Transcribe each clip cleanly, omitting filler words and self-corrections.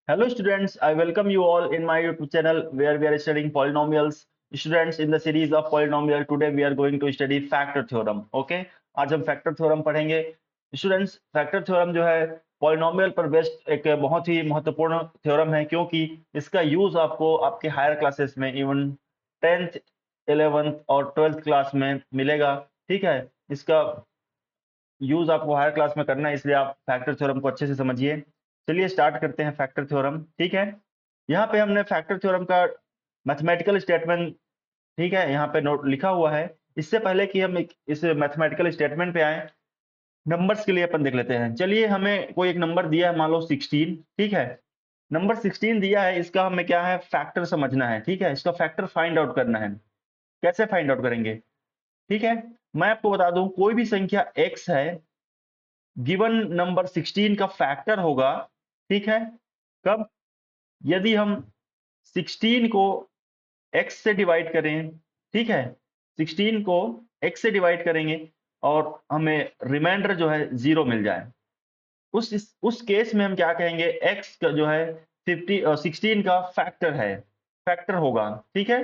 Hello students, I welcome you all in my YouTube channel where we are studying polynomials. Students, in the series of polynomial, today we are going to study factor theorem. Okay, आज हम factor theorem पढ़ेंगे. Students, factor theorem जो है polynomial पर based एक बहुत ही महत्वपूर्ण theorem है क्योंकि इसका यूज आपको आपके हायर क्लासेस में इवन 10th 11th और 12th क्लास में मिलेगा. ठीक है, इसका यूज आपको हायर क्लास में करना है, इसलिए आप फैक्टर थ्योरम को अच्छे से समझिए. चलिए स्टार्ट करते हैं फैक्टर थ्योरम. ठीक है, यहाँ पे हमने फैक्टर थ्योरम का मैथमेटिकल स्टेटमेंट, ठीक है, यहाँ पे नोट लिखा हुआ है. इससे पहले कि हम इस मैथमेटिकल स्टेटमेंट पे आए, नंबर्स के लिए अपन देख लेते हैं. चलिए, हमें कोई एक नंबर दिया है, मान लो 16. ठीक है, नंबर 16 दिया है, इसका हमें क्या है, फैक्टर समझना है. ठीक है, इसका फैक्टर फाइंड आउट करना है. कैसे फाइंड आउट करेंगे? ठीक है, मैं आपको बता दूं, कोई भी संख्या x है, गिवन नंबर 16 का फैक्टर होगा. ठीक है, कब? यदि हम 16 को x से डिवाइड करें. ठीक है, 16 को x से डिवाइड करेंगे और हमें रिमाइंडर जो है 0 मिल जाए, उस केस में हम क्या कहेंगे, x का जो है 16 का फैक्टर है, फैक्टर होगा. ठीक है,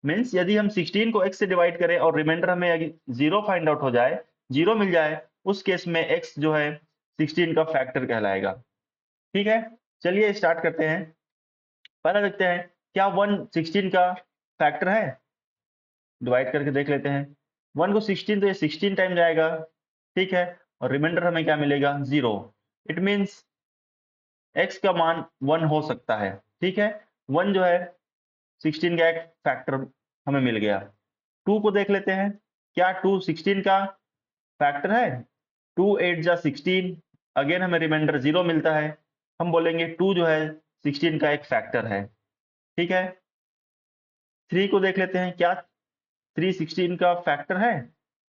मीन्स यदि हम 16 को x से डिवाइड करें और रिमाइंडर हमें 0 फाइंड आउट हो जाए, 0 मिल जाए, उस केस में x जो है 16 का फैक्टर कहलाएगा. ठीक है, चलिए स्टार्ट करते हैं. पहला देखते हैं, क्या 1 16 का फैक्टर है? डिवाइड करके देख लेते हैं. 1 को 16 तो ये 16 टाइम जाएगा. ठीक है, और रिमाइंडर हमें क्या मिलेगा, 0. इट मीन्स x का मान 1 हो सकता है. ठीक है, 1 जो है 16 का एक फैक्टर हमें मिल गया. 2 को देख लेते हैं, क्या 2 16 का फैक्टर है? 2 8 जा 16, अगेन हमें रिमाइंडर 0 मिलता है. हम बोलेंगे 2 जो है 16 का एक फैक्टर है. ठीक है, 3 को देख लेते हैं, क्या 3 16 का फैक्टर है?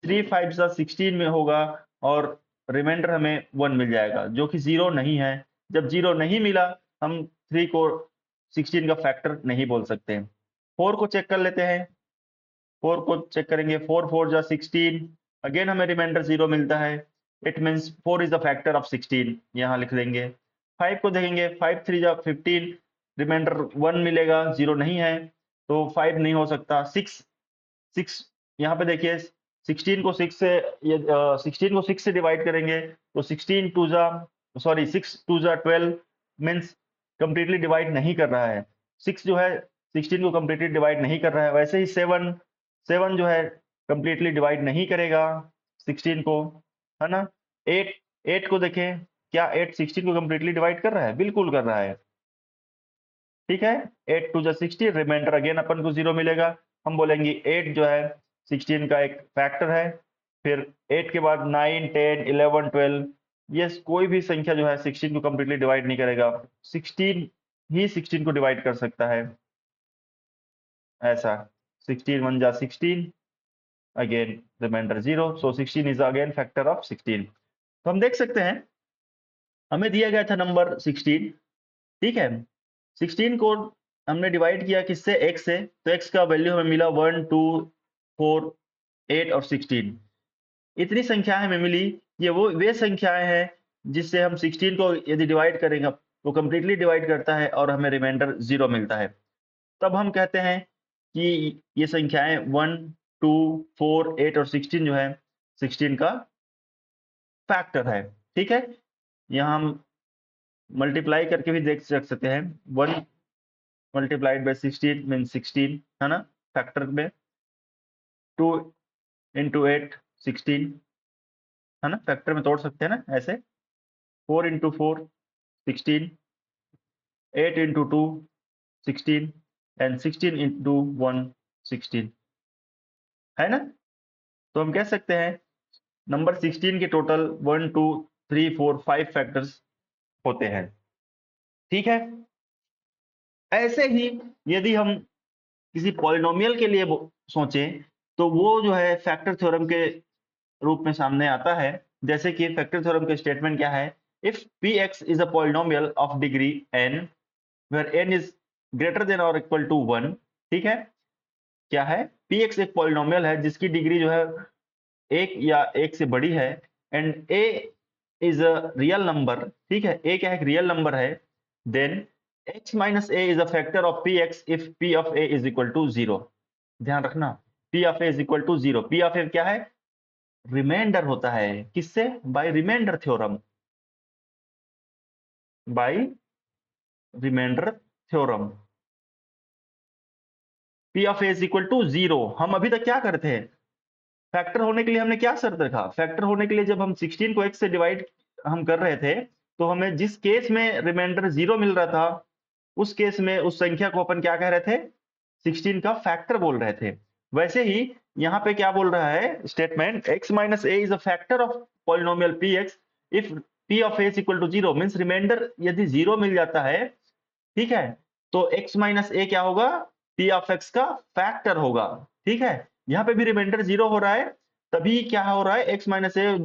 3 5 जा 16 में होगा और रिमाइंडर हमें 1 मिल जाएगा, जो कि 0 नहीं है. जब 0 नहीं मिला, हम 3 को 16 का फैक्टर नहीं बोल सकते. 4 को चेक कर लेते हैं. 4 को चेक करेंगे, 4 4 जा 16, अगेन हमें रिमाइंडर 0 मिलता है. It means 4 is the factor of 16, यहाँ लिख देंगे. 5 को देखेंगे, 5 3 जा 15, रिमाइंडर 1 मिलेगा, 0 नहीं है, तो 5 नहीं हो सकता. 6 6 यहाँ पे देखिए, 16 को 6 से 16 को 6 से डिवाइड करेंगे तो 16 2 जा 6 2 जा 12, मीन्स कंप्लीटली डिवाइड नहीं कर रहा है. 6 जो है 16 को कंप्लीटली डिवाइड नहीं कर रहा है. वैसे ही 7 7 जो है कंप्लीटली डिवाइड नहीं करेगा 16 को, है ना. 8 8 को देखें, क्या 8 16 को कंप्लीटली डिवाइड कर रहा है? बिल्कुल कर रहा है. ठीक है, 8 2 जा 16, रिमाइंडर अगेन अपन को 0 मिलेगा. हम बोलेंगे 8 जो है 16 का एक फैक्टर है. फिर 8 के बाद 9 10 11 12, ये कोई भी संख्या जो है 16 को कंप्लीटली डिवाइड नहीं करेगा. 16 ही 16 को डिवाइड कर सकता है, ऐसा. 16 1 जा 16, again reminder 0, so 16 is again factor of 16. तो हम देख सकते हैं, हमें दिया गया था नंबर 16. ठीक है, 16 को हमने डिवाइड किया किससे, x से, तो x का वैल्यू हमें मिला 1 2 4 8 और 16. इतनी संख्याएं हमें मिली. ये वे संख्याएं हैं जिससे हम 16 को यदि डिवाइड करेंगे तो कंप्लीटली डिवाइड करता है और हमें रिमाइंडर 0 मिलता है. तब हम कहते हैं कि ये संख्याएं 1 2 4 8 और 16 जो है 16 का फैक्टर है. ठीक है, यहाँ हम मल्टीप्लाई करके भी देख सकते हैं. 1 मल्टीप्लाइड बाय 16 मीन 16, है ना, फैक्टर में. 2 इंटू 8 16, है ना, फैक्टर में तोड़ सकते हैं ना ऐसे. 4 इंटू 4 16, 8 इंटू 2 16 एंड 16 इंटू 1 16, है ना. तो हम कह सकते हैं नंबर 16 के टोटल 1 2 3 4 5 फैक्टर्स होते हैं. ठीक है, ऐसे ही यदि हम किसी पॉलिनोमियल के लिए सोचें तो वो जो है फैक्टर थ्योरम के रूप में सामने आता है. जैसे कि फैक्टर थ्योरम का स्टेटमेंट क्या है, if px is a polynomial of degree n where n is greater than और इक्वल टू 1. ठीक है, क्या है, px एक पॉलिनोमियल है जिसकी डिग्री जो है 1 या 1 से बड़ी है, and a is a real number. ठीक है, a क्या है, एक रियल नंबर है. Then x minus A is a factor of P X if P of A is equal to 0। ध्यान रखना, P of A is equal to 0। P of A क्या है? रिमाइंडर होता है। किससे? By remainder theorem, by remainder theorem. P of A is equal to 0। हम अभी तक क्या करते हैं? फैक्टर होने के लिए हमने क्या शर्त रखा? फैक्टर होने के लिए जब हम 16 को x से डिवाइड हम कर रहे थे, तो हमें जिस केस में रिमाइंडर 0 मिल रहा था, उस केस में उस संख्या को अपन क्या कह रहे थे? 16 का फैक्टर बोल रहे थे। वैसे ही यहाँ पे क्या बोल रहा है statement? x minus A is a factor of polynomial P X if P of A is equal to 0। Means reminder यदि 0 मिल जाता है, ठीक है, तो x माइनस ए क्या होगा? पी ऑफ एक्स का फैक्टर होगा। ठीक है, यहाँ पे भी रिमाइंडर 0 हो रहा है, तभी क्या हो रहा है? x minus A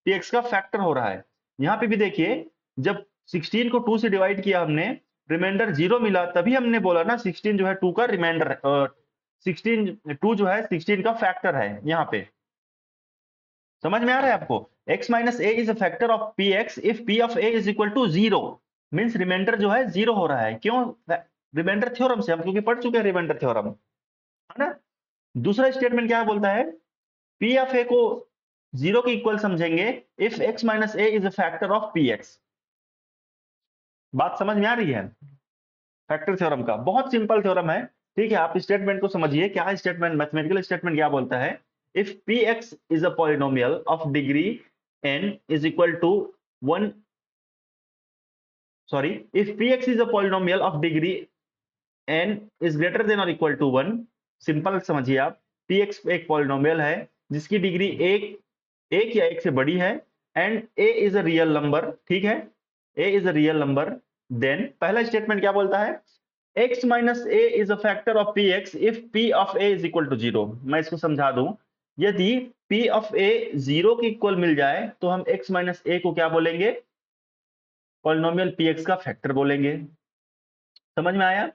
P x का फैक्टर हो रहा है। यहाँ पे भी देखिए, जब 16 को 2 से डिवाइड किया हमने, रिमाइंडर 0 मिला, तभी हमने बोला ना 16 जो है 2 का रिमाइंडर 16 2 जो है 16 का फैक्टर है। यहाँ पे समझ में आ रहा है आपको? x minus A is a factor of P X if P of A is equal to 0। Means reminder जो है 0 हो रहा है। क्यों? रिमाइंडर थ्योरम से, हम क्योंकि पढ़ चुके हैं रिमाइंडर थ्योरम, है ना। दूसरा स्टेटमेंट क्या बोलता है? पी ऑफ ए को 0 के इक्वल समझेंगे if x minus A is a factor of P x. बात समझ में आ रही है? फैक्टर थ्योरम का बहुत सिंपल थ्योरम है। ठीक है, आप स्टेटमेंट को समझिए। क्या स्टेटमेंट, मैथमेटिकल स्टेटमेंट क्या बोलता है? If P X is a polynomial of degree n is equal to 1, sorry, if px is a polynomial of degree n is greater than or equal to 1। Simple समझिए आप, px एक polynomial है जिसकी degree एक या एक से बड़ी है, and a is a real number. ठीक है, a is a real number. Then पहला स्टेटमेंट क्या बोलता है? x minus A is a factor of px if p of a is equal to 0। मैं इसको समझा दूं, यदि p ऑफ a 0 के इक्वल मिल जाए, तो हम x माइनस ए को क्या बोलेंगे? पॉलिनोमियल px का फैक्टर बोलेंगे। समझ में आया?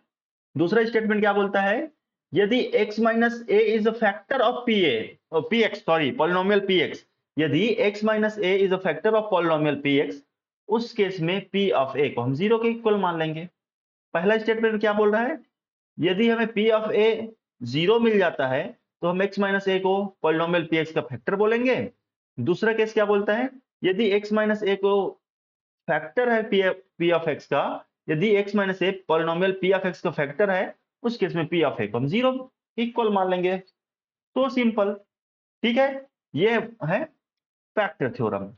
दूसरा स्टेटमेंट क्या बोलता है? यदि x minus A is a factor of P x, sorry, polynomial P x, यदि x minus A is a factor of polynomial P x, उस केस में p ऑफ a को हम 0 के इक्वल मान लेंगे। पहला स्टेटमेंट क्या बोल रहा है? यदि हमें p ऑफ a 0 मिल जाता है, तो हम x माइनस ए को पॉलिनोमियल px का फैक्टर बोलेंगे। दूसरा केस क्या बोलता है? यदि x माइनस ए को फैक्टर है p ऑफ x का, यदि x minus a polynomial p of x का फैक्टर है, उस केस में p ऑफ a को हम 0 इक्वल मान लेंगे। तो सिंपल। ठीक है, ये है फैक्टर थ्योरम।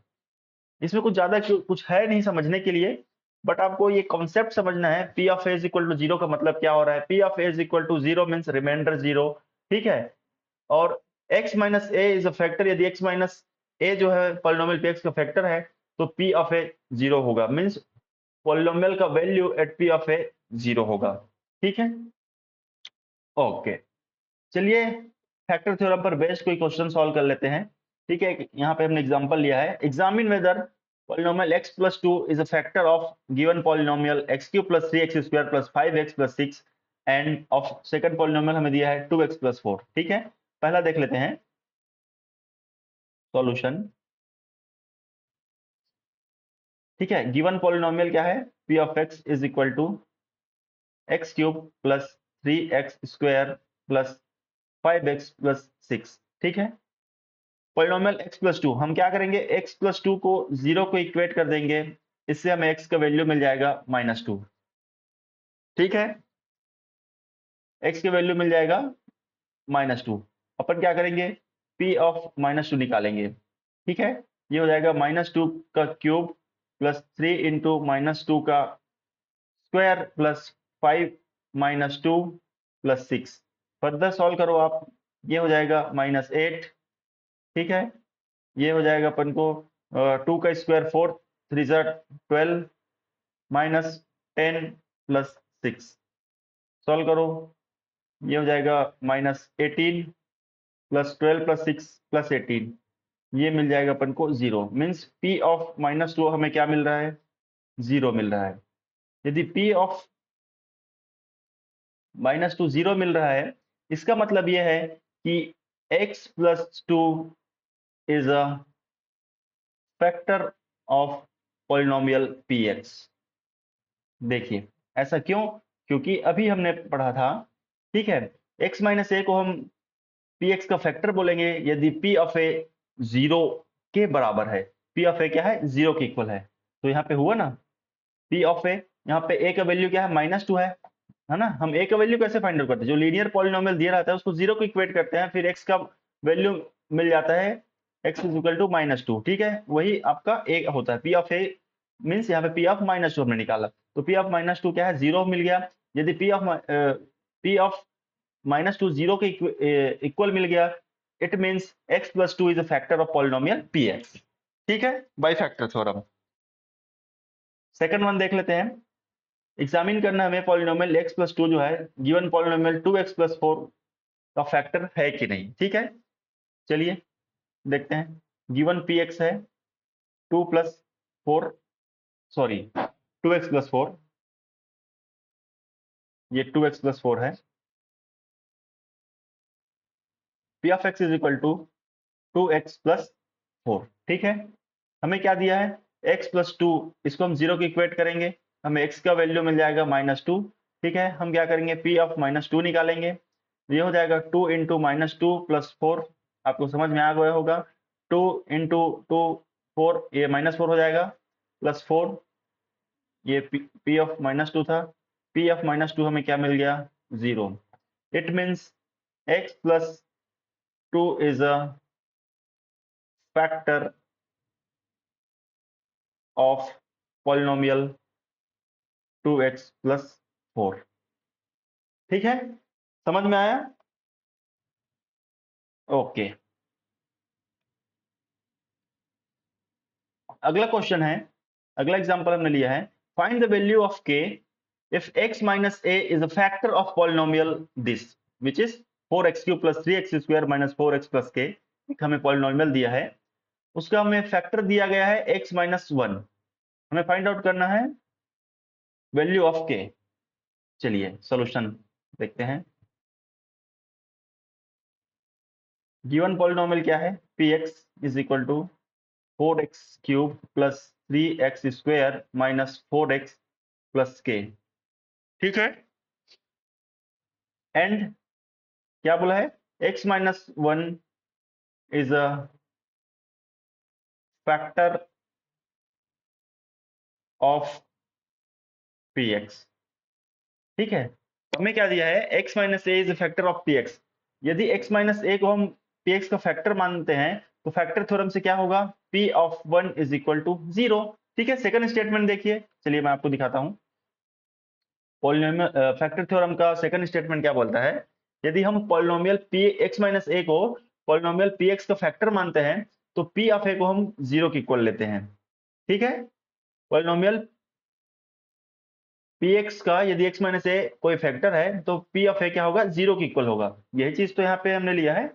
इसमें कुछ ज्यादा कुछ है नहीं समझने के लिए, बट आपको ये कॉन्सेप्ट समझना है। p of a is equal to 0 का मतलब क्या हो रहा है? p of a is equal to 0 means reminder 0। ठीक है, और x minus A is a factor, यदि x माइनस ए जो है पॉलिनोमियल px का फैक्टर है, तो p ऑफ a 0 होगा। मीन्स पॉलिनोमियल का वैल्यू एट पी ऑफ ए 0 होगा। ठीक है, ओके। चलिए फैक्टर थ्योरम पर बेस्ड कोई क्वेश्चन सॉल्व कर लेते हैं। ठीक है, यहाँ पे हमने एग्जांपल लिया है, examine whether polynomial x plus 2 is a factor of given polynomial x cube plus 3x square plus 5x plus 6 and of second polynomial हमें दिया है 2x प्लस 4। ठीक है, पहला देख लेते हैं सॉल्यूशन। ठीक है, गिवन पॉलिनोमियल क्या है? p of x is equal to x cube plus 3x square plus 5x plus 6। ठीक है, पॉलिनोमियल x प्लस 2, हम क्या करेंगे? x प्लस 2 को 0 को इक्वेट कर देंगे, इससे हमें x का वैल्यू मिल जाएगा -2। ठीक है, x की वैल्यू मिल जाएगा -2। अपन क्या करेंगे? p ऑफ -2 निकालेंगे। ठीक है, ये हो जाएगा -2 का क्यूब प्लस 3 इंटू -2 का square plus 5 -2 plus 6। Further solve करो आप, ये हो जाएगा -8। ठीक है, ये हो जाएगा अपन को 2 का स्क्वायर 4 3 12 -10 प्लस 6। सॉल्व करो, ये हो जाएगा -18 प्लस 12 प्लस 6 प्लस 18, ये मिल जाएगा अपन को 0। मीन्स p ऑफ -2 हमें क्या मिल रहा है? 0 मिल रहा है। यदि p ऑफ -2 0 मिल रहा है, इसका मतलब यह है कि x plus 2 is a factor of polynomial px। देखिए ऐसा क्यों? क्योंकि अभी हमने पढ़ा था, ठीक है, x माइनस ए को हम px का फैक्टर बोलेंगे यदि p ऑफ ए 0 के बराबर है। p ऑफ ए क्या है? 0 के इक्वल है। तो यहाँ पे हुआ ना, p ऑफ ए, यहाँ पे a का वैल्यू क्या है? -2 है ना। हम a का वैल्यू कैसे फाइंड आउट करते हैं? जो लीनियर पॉलिनोमियल दिया रहता है उसको 0 को इक्वेट करते हैं, फिर x का वैल्यू मिल जाता है x इज इक्वल टू -2, ठीक है। वही आपका a होता है। p ऑफ ए मीन्स यहाँ पे p ऑफ -2 हमने निकाला, तो p ऑफ -2 क्या है? 0 मिल गया। यदि p ऑफ -2 0 के इक्वल मिल गया, it means x plus 2 is a factor of polynomial px, ठीक है, by factor theorem. Second one देख लेते हैं। एग्जामिन करना हमें पॉलिनोमियल x प्लस 2 जो है गिवन पॉलिनोमियल 2x प्लस 4 का फैक्टर है कि नहीं, ठीक है। चलिए देखते हैं। गिवन px है 2 प्लस 4, सॉरी 2x प्लस 4, ये 2x प्लस 4 है। p of x is equal to 2x plus 4, ठीक है। हमें क्या दिया है? x प्लस 2, इसको हम 0 की इक्वेट करेंगे, हमें x का वैल्यू मिल जाएगा -2, ठीक है। हम क्या करेंगे? p ऑफ -2 निकालेंगे, ये हो जाएगा 2 इंटू -2 प्लस 4, आपको समझ में आ गया होगा। 2 इंटू 2 4, ये -4 हो जाएगा, प्लस 4, ये p ऑफ -2 था। p ऑफ -2 हमें क्या मिल गया? 0। It means x plus 2 is a factor of polynomial 2x plus 4, ठीक है। समझ में आया? ओके। अगला क्वेश्चन है, अगला एग्जांपल हमने लिया है, find the value of k if x minus a is a factor of polynomial this which is 4x cube plus 3x square minus 4x plus k। एक हमें पॉलिनोमियल दिया है, उसका हमें फैक्टर दिया गया है x माइनस 1। हमें फाइंड आउट करना है वैल्यू ऑफ k। चलिए सॉल्यूशन देखते हैं। गिवन पॉलिनोमियल क्या है? px is equal to 4x cube plus 3x square minus 4x plus k, ठीक है। एंड क्या बोला है? x minus 1 is a factor of px, ठीक है। हमें क्या दिया है? x minus A is a factor of px। यदि x माइनस ए को हम px का फैक्टर मानते हैं तो फैक्टर थ्योरम से क्या होगा? p of 1 is equal to 0, ठीक है। सेकंड स्टेटमेंट देखिए, चलिए मैं आपको दिखाता हूं। पॉलिनोमियल फैक्टर थ्योरम का सेकंड स्टेटमेंट क्या बोलता है? यदि हम polynomial p x minus A को पॉलिनोमियल px का फैक्टर मानते हैं तो p ऑफ a को हम 0 के इक्वल लेते हैं, ठीक है। पॉलिनोमियल px का यदि x माइनस ए कोई फैक्टर है तो p ऑफ a क्या होगा? 0 के इक्वल होगा। यही चीज तो यहाँ पे हमने लिया है।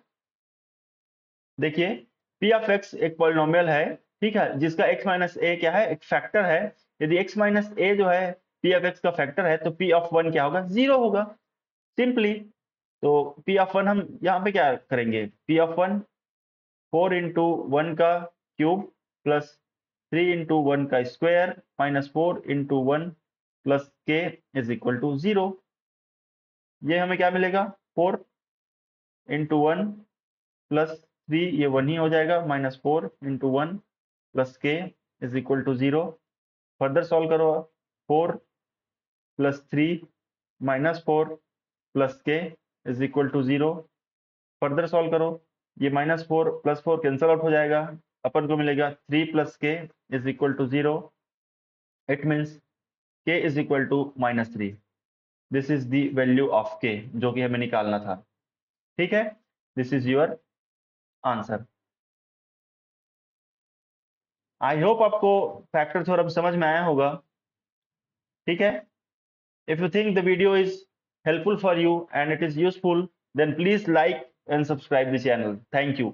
देखिए p ऑफ x एक पॉलिनोमियल है, ठीक है, जिसका x माइनस ए क्या है? एक फैक्टर है। यदि x माइनस ए जो है p ऑफ x का फैक्टर है तो p ऑफ 1 क्या होगा? 0 होगा, सिंपली। तो p ऑफ 1 हम यहाँ पे क्या करेंगे? p ऑफ 1 4 इंटू 1 का क्यूब प्लस 3 इंटू 1 का square minus 4 into 1 plus k is equal to 0। ये हमें क्या मिलेगा? 4 इंटू 1 प्लस 3, ये 1 ही हो जाएगा, minus 4 into 1 plus k is equal to 0। Further solve करो, 4 plus 3 minus 4 plus k is equal to 0। Further solve करो, ये -4 प्लस 4 कैंसल आउट हो जाएगा, अपन को मिलेगा 3 plus k is equal to 0। It means k is equal to -3। This is the value of k जो कि हमें निकालना था, ठीक है। This is your answer. I hope आपको फैक्टर थ्योरम समझ में आया होगा, ठीक है। If you think the video is helpful for you and it is useful, then please like and subscribe the channel. Thank you.